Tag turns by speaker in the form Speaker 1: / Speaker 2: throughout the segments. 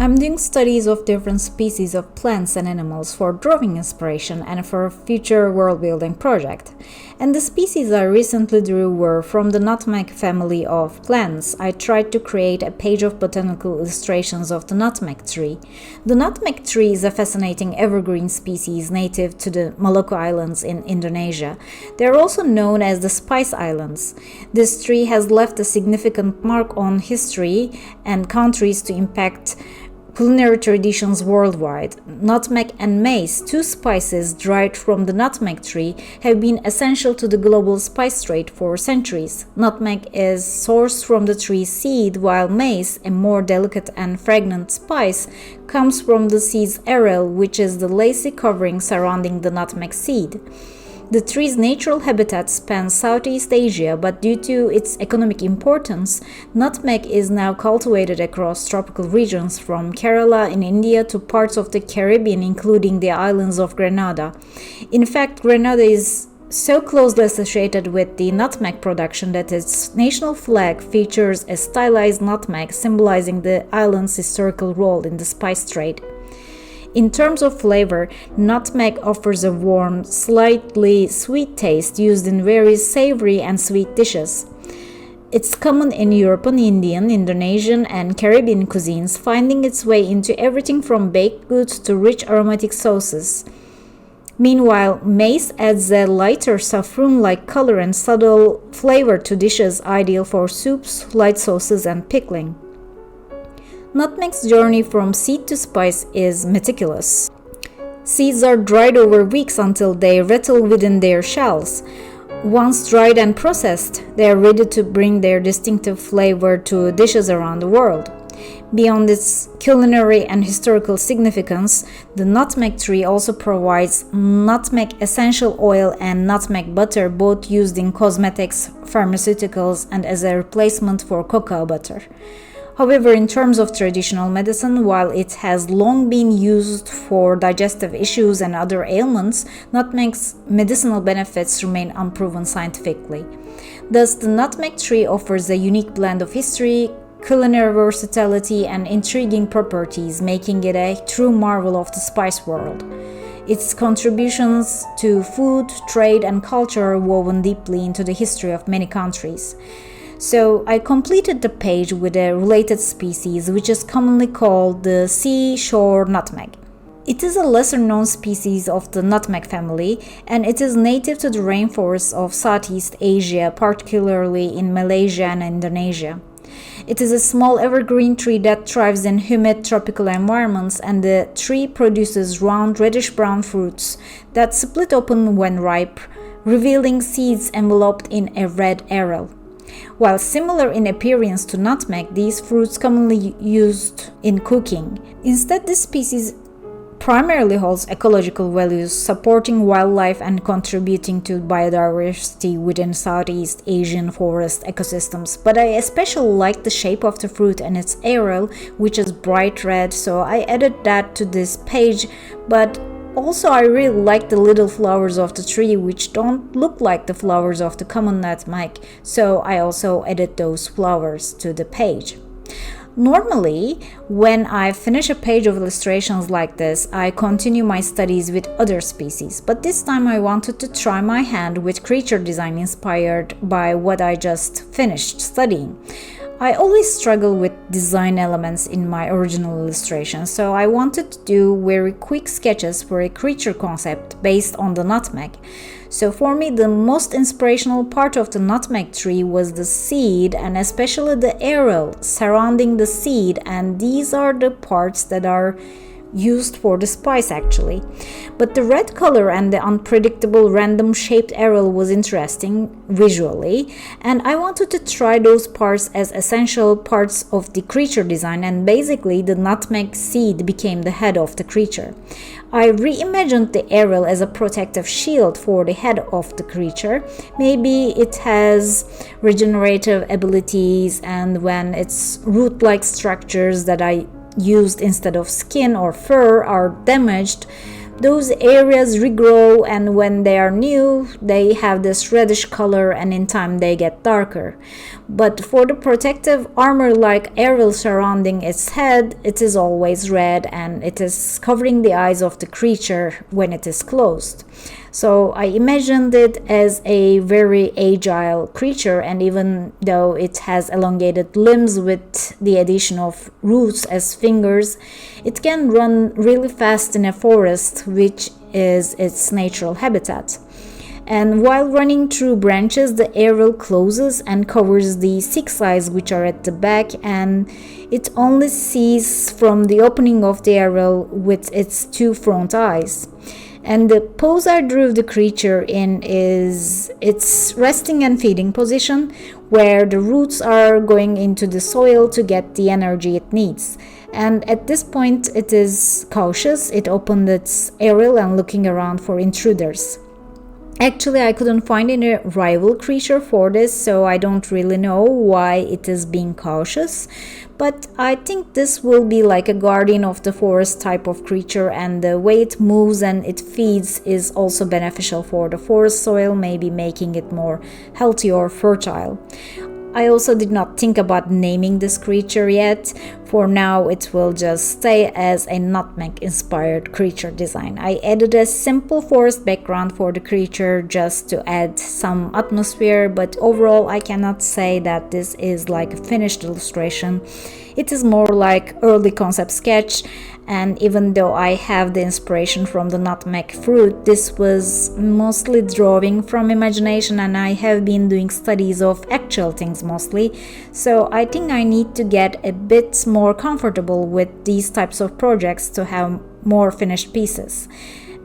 Speaker 1: I'm doing studies of different species of plants and animals for drawing inspiration and for a future world-building project. And the species I recently drew were from the nutmeg family of plants. I tried to create a page of botanical illustrations of the nutmeg tree. The nutmeg tree is a fascinating evergreen species native to the Maluku Islands in Indonesia. They are also known as the Spice Islands. This tree has left a significant mark on history and countries to impact culinary traditions worldwide. Nutmeg and mace, two spices derived from the nutmeg tree, have been essential to the global spice trade for centuries. Nutmeg is sourced from the tree's seed, while mace, a more delicate and fragrant spice, comes from the seed's aril, which is the lacy covering surrounding the nutmeg seed. The tree's natural habitat spans Southeast Asia, but due to its economic importance, nutmeg is now cultivated across tropical regions from Kerala in India to parts of the Caribbean, including the islands of Grenada. In fact, Grenada is so closely associated with the nutmeg production that its national flag features a stylized nutmeg, symbolizing the island's historical role in the spice trade. In terms of flavor, nutmeg offers a warm, slightly sweet taste used in various savory and sweet dishes. It's common in European, Indian, Indonesian, and Caribbean cuisines, finding its way into everything from baked goods to rich aromatic sauces. Meanwhile, mace adds a lighter saffron-like color and subtle flavor to dishes ideal for soups, light sauces, and pickling. Nutmeg's journey from seed to spice is meticulous. Seeds are dried over weeks until they rattle within their shells. Once dried and processed, they are ready to bring their distinctive flavor to dishes around the world. Beyond its culinary and historical significance, the nutmeg tree also provides nutmeg essential oil and nutmeg butter, both used in cosmetics, pharmaceuticals, and as a replacement for cocoa butter. However, in terms of traditional medicine, while it has long been used for digestive issues and other ailments, nutmeg's medicinal benefits remain unproven scientifically. Thus, the nutmeg tree offers a unique blend of history, culinary versatility, and intriguing properties, making it a true marvel of the spice world. Its contributions to food, trade, and culture are woven deeply into the history of many countries. So I completed the page with a related species, which is commonly called the seashore nutmeg. It is a lesser-known species of the nutmeg family, and it is native to the rainforests of Southeast Asia, particularly in Malaysia and Indonesia. It is a small evergreen tree that thrives in humid tropical environments, and the tree produces round reddish-brown fruits that split open when ripe, revealing seeds enveloped in a red aril. While similar in appearance to nutmeg, these fruits commonly used in cooking. Instead, this species primarily holds ecological values, supporting wildlife and contributing to biodiversity within Southeast Asian forest ecosystems. But I especially like the shape of the fruit and its aril, which is bright red, so I added that to this page. But also, I really like the little flowers of the tree, which don't look like the flowers of the common nutmeg, so I also added those flowers to the page. Normally, when I finish a page of illustrations like this, I continue my studies with other species, but this time I wanted to try my hand with creature design inspired by what I just finished studying. I always struggle with design elements in my original illustrations, so I wanted to do very quick sketches for a creature concept based on the nutmeg. So for me, the most inspirational part of the nutmeg tree was the seed, and especially the aril surrounding the seed, and these are the parts that are used for the spice actually. But the red color and the unpredictable random shaped aril was interesting visually, and I wanted to try those parts as essential parts of the creature design, and basically the nutmeg seed became the head of the creature. I reimagined the aril as a protective shield for the head of the creature. Maybe it has regenerative abilities, and when its root-like structures that I used instead of skin or fur are damaged, those areas regrow, and when they are new, they have this reddish color, and in time they get darker. But for the protective armor like aerial surrounding its head, it is always red, and it is covering the eyes of the creature when it is closed. So I imagined it as a very agile creature, and even though it has elongated limbs with the addition of roots as fingers, it can run really fast in a forest, which is its natural habitat. And while running through branches, the aerial closes and covers the 6 eyes which are at the back, and it only sees from the opening of the aerial with its 2 front eyes. And the pose I drew the creature in is its resting and feeding position, where the roots are going into the soil to get the energy it needs. And at this point it is cautious. It opened its aerial and looking around for intruders. Actually, I couldn't find any rival creature for this, so I don't really know why it is being cautious. But I think this will be like a guardian of the forest type of creature, and the way it moves and it feeds is also beneficial for the forest soil, maybe making it more healthy or fertile. I also did not think about naming this creature yet. For now, it will just stay as a Nutmeg inspired creature design. I added a simple forest background for the creature just to add some atmosphere, but overall I cannot say that this is like a finished illustration. It is more like early concept sketch, and even though I have the inspiration from the nutmeg fruit, this was mostly drawing from imagination, and I have been doing studies of actual things mostly. So I think I need to get a bit more comfortable with these types of projects to have more finished pieces.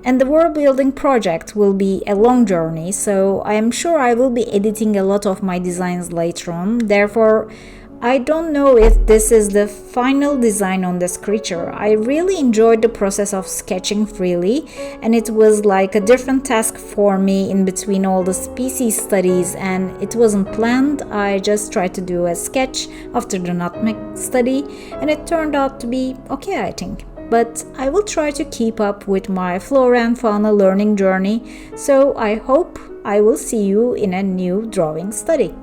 Speaker 1: And the world building project will be a long journey, so I am sure I will be editing a lot of my designs later on. Therefore, I don't know if this is the final design on this creature. I really enjoyed the process of sketching freely, and it was like a different task for me in between all the species studies, and it wasn't planned. I just tried to do a sketch after the nutmeg study, and it turned out to be okay, I think. But I will try to keep up with my flora and fauna learning journey, so I hope I will see you in a new drawing study.